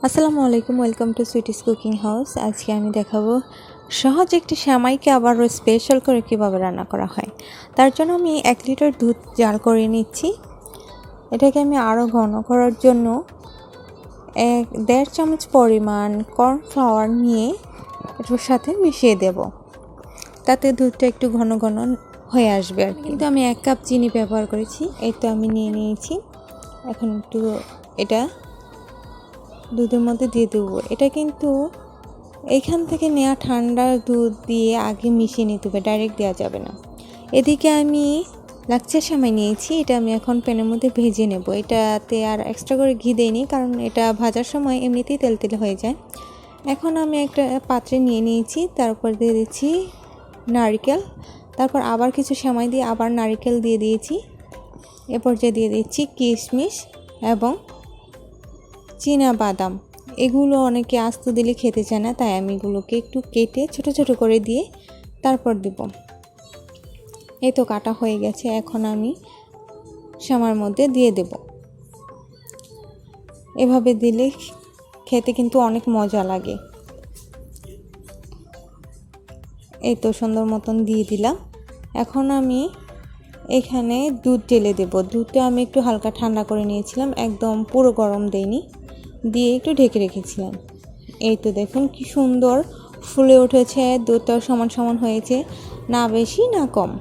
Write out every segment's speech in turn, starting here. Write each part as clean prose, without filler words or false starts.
আসসালামু আলাইকুম, welcome to sweeties cooking house. আজকে আমি দেখাবো সহজ একটি সেমাইকে আবার স্পেশাল করে কীভাবে রান্না করা হয়। তার জন্য আমি 1 লিটার দুধ জাল করে নিচ্ছি। এটাকে আমি আরও ঘন করার জন্য 1.5 চামচ পরিমাণ কর্নফ্লাওয়ার নিয়ে এটার সাথে মিশিয়ে দেব, তাতে দুধটা একটু ঘন ঘন হয়ে আসবে আর কি। কিন্তু আমি 1 কাপ চিনি ব্যবহার করেছি। এই তো আমি নিয়ে নিয়েছি। এখন একটু এটা দুধের মধ্যে দিয়ে দেবো। এটা কিন্তু এইখান থেকে নেওয়া ঠান্ডা দুধ দিয়ে আগে মিশিয়ে নিতে হবে, ডাইরেক্ট দেওয়া যাবে না। এদিকে আমি লাচ্ছা সেমাই নিয়েছি, এটা আমি এখন প্যানের মধ্যে ভেজে নেব। এটাতে আর এক্সট্রা করে ঘি দেইনি, কারণ এটা ভাজার সময় এমনিতেই তেল তেল হয়ে যায়। এখন আমি একটা পাত্রে নিয়ে নিয়েছি, তারপর দিয়ে দিচ্ছি নারকেল, তারপর আবার কিছু সেমাই দিয়ে আবার নারকেল দিয়ে দিয়েছি। এরপর যে দিয়ে দিচ্ছি কিশমিশ এবং বাদাম। এগুলো অনেকে আস্ত দিলে খেতে চায় না, তাই আমি এগুলোকে একটু কেটে ছোট ছোট করে দিয়ে তারপর দেব। এই তো কাটা হয়ে গেছে, এখন আমি সেমাইয়ের মধ্যে দিয়ে দেব। এভাবে দিলে খেতে কিন্তু অনেক মজা লাগে। এই তো সুন্দর মতন দিয়ে দিলাম। এখন আমি এখানে দুধ ঢেলে দেব। দুধটা আমি একটু হালকা ঠান্ডা করে নিয়েছিলাম, একদম পুরো গরম দেইনি, দিয়ে একটু ঢেকে রেখেছিলাম। এই তো দেখুন কি সুন্দর ফুলে উঠেছে, দুধটাও সমান সমান হয়েছে, না বেশি না কম।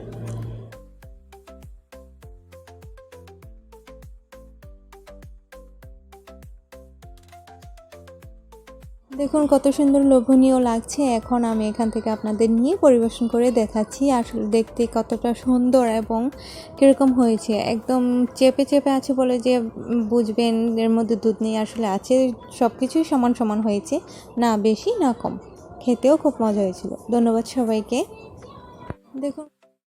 দেখুন কত সুন্দর লোভনীয় লাগছে। এখন আমি এখান থেকে আপনাদের নিয়ে পরিবেশন করে দেখাচ্ছি আসলে দেখতে কতটা সুন্দর এবং কীরকম হয়েছে। একদম চেপে চেপে আছে বলে যে বুঝবেন এর মধ্যে দুধ নেই, আসলে আছে, সব কিছুই সমান সমান হয়েছে, না বেশি না কম। খেতেও খুব মজা হয়েছিল। ধন্যবাদ সবাইকে। দেখুন